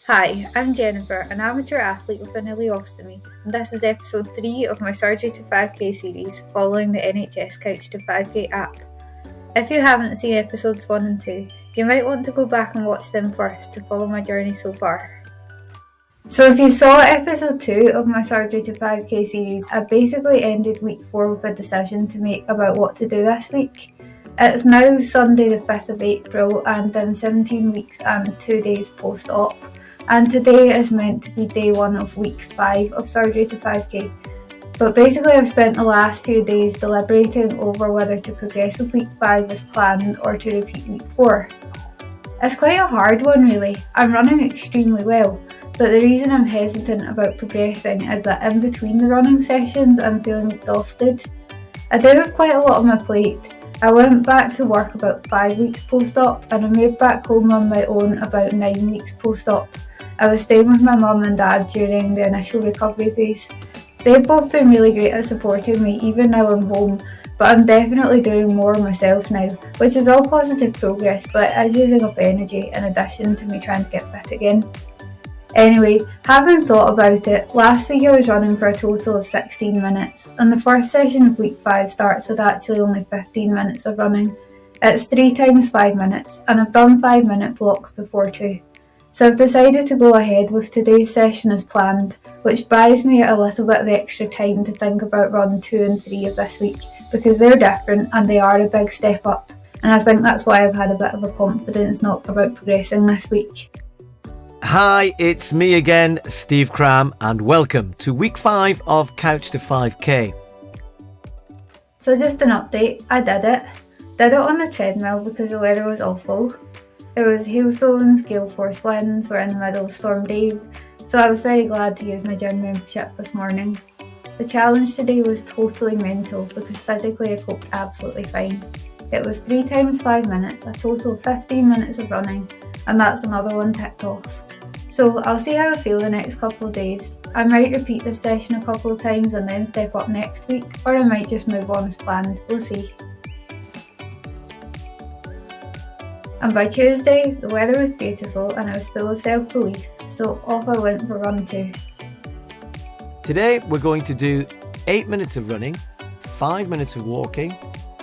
Hi, I'm Jennifer, an amateur athlete with an ileostomy, and this is episode 3 of my Surgery to 5k series following the NHS Couch to 5k app. If you haven't seen episodes 1 and 2, you might want to go back and watch them first to follow my journey so far. So if you saw episode 2 of my Surgery to 5k series, I basically ended week 4 with a decision to make about what to do this week. It's now Sunday the 5th of April and I'm 17 weeks and 2 days post-op. And today is meant to be day 1 of week 5 of Surgery to 5k. But basically I've spent the last few days deliberating over whether to progress with week 5 as planned or to repeat week 4. It's quite a hard one really. I'm running extremely well, but the reason I'm hesitant about progressing is that in between the running sessions I'm feeling exhausted. I do have quite a lot on my plate. I went back to work about 5 weeks post-op and I moved back home on my own about 9 weeks post-op. I was staying with my mum and dad during the initial recovery phase. They've both been really great at supporting me even now I'm home, but I'm definitely doing more myself now, which is all positive progress, but it is using up energy in addition to me trying to get fit again. Anyway, having thought about it, last week I was running for a total of 16 minutes, and the first session of week 5 starts with actually only 15 minutes of running. It's 3 times 5 minutes, and I've done 5-minute blocks before too. So I've decided to go ahead with today's session as planned, which buys me a little bit of extra time to think about run 2 and 3 of this week, because they're different and they are a big step up, and I think that's why I've had a bit of a confidence knock about progressing this week. Hi, it's me again, Steve Cram, and welcome to week 5 of Couch to 5k. So just an update, I did it. Did it on the treadmill because the weather was awful. There was hailstones, gale force winds, we're in the middle of Storm Dave, so I was very glad to use my gym membership this morning. The challenge today was totally mental because physically I coped absolutely fine. It was 3 times 5 minutes, a total of 15 minutes of running, and that's another one ticked off. So I'll see how I feel the next couple of days. I might repeat this session a couple of times and then step up next week, or I might just move on as planned, we'll see. And by Tuesday, the weather was beautiful and I was full of self-belief, so off I went for run 2. Today we're going to do 8 minutes of running, 5 minutes of walking,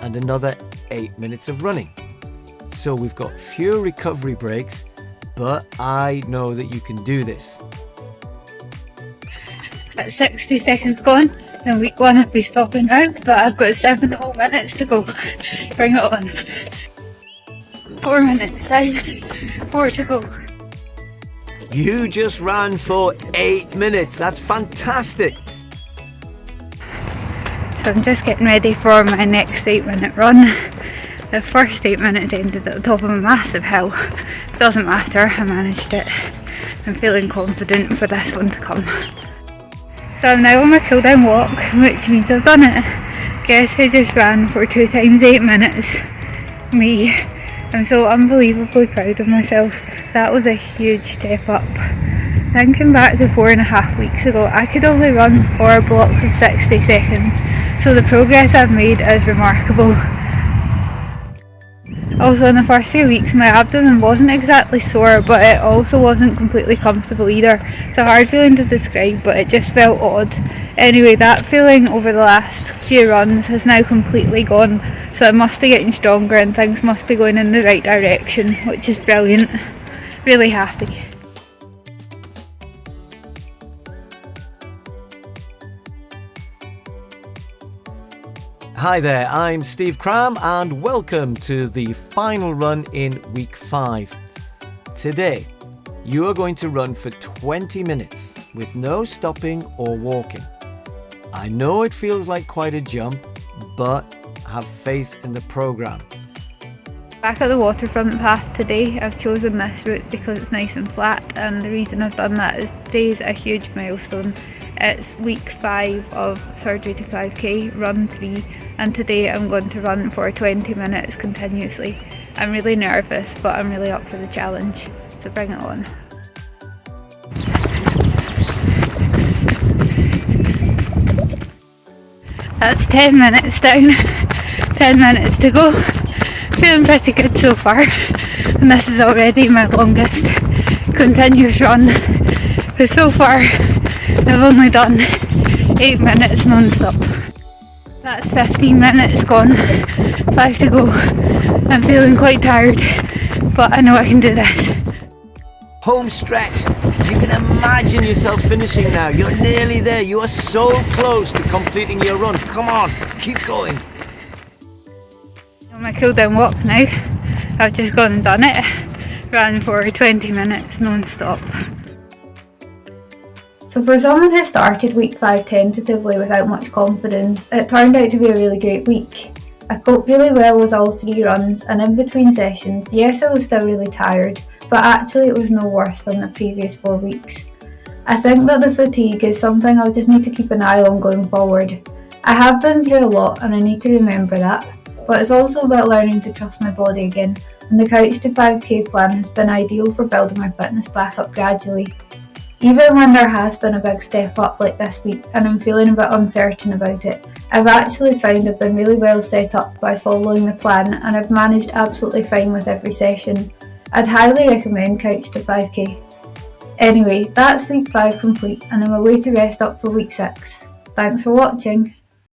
and another 8 minutes of running. So we've got fewer recovery breaks, but I know that you can do this. At 60 seconds gone, in week 1 I'll be stopping now, but I've got 7 whole minutes to go. Bring it on. 4 minutes down, 4 to go. You just ran for 8 minutes, that's fantastic! So I'm just getting ready for my next 8-minute run. The first 8 minutes ended at the top of a massive hill. It doesn't matter, I managed it. I'm feeling confident for this one to come. So I'm now on my cool down walk, which means I've done it. Guess who just ran for 2 times 8 minutes? Me. I'm so unbelievably proud of myself. That was a huge step up. Thinking back to 4.5 weeks ago, I could only run 4 blocks of 60 seconds, so the progress I've made is remarkable. Also, in the first few weeks my abdomen wasn't exactly sore, but it also wasn't completely comfortable either. It's a hard feeling to describe, but it just felt odd. Anyway, that feeling over the last few runs has now completely gone, so I must be getting stronger and things must be going in the right direction, which is brilliant. Really happy. Hi there, I'm Steve Cram and welcome to the final run in week 5. Today, you are going to run for 20 minutes with no stopping or walking. I know it feels like quite a jump, but have faith in the programme. Back at the waterfront path today, I've chosen this route because it's nice and flat, and the reason I've done that is today's a huge milestone. It's week 5 of Surgery to 5k, run 3, and today I'm going to run for 20 minutes continuously. I'm really nervous, but I'm really up for the challenge, so bring it on. That's 10 minutes down, 10 minutes to go. Feeling pretty good so far, and this is already my longest continuous run, because so far I've only done 8 minutes non-stop. That's 15 minutes gone, 5 to go. I'm feeling quite tired, but I know I can do this. Home stretch. You can imagine yourself finishing now. You're nearly there. You are so close to completing your run. Come on, keep going. On my cool down walk now, I've just gone and done it. Ran for 20 minutes non-stop. So for someone who started week 5 tentatively without much confidence, it turned out to be a really great week. I coped really well with all 3 runs, and in between sessions, yes, I was still really tired, but actually it was no worse than the previous 4 weeks. I think that the fatigue is something I'll just need to keep an eye on going forward. I have been through a lot and I need to remember that, but it's also about learning to trust my body again, and the Couch to 5k plan has been ideal for building my fitness back up gradually. Even when there has been a big step up like this week and I'm feeling a bit uncertain about it, I've actually found I've been really well set up by following the plan, and I've managed absolutely fine with every session. I'd highly recommend Couch to 5k. Anyway, that's week 5 complete, and I'm away to rest up for week 6. Thanks for watching.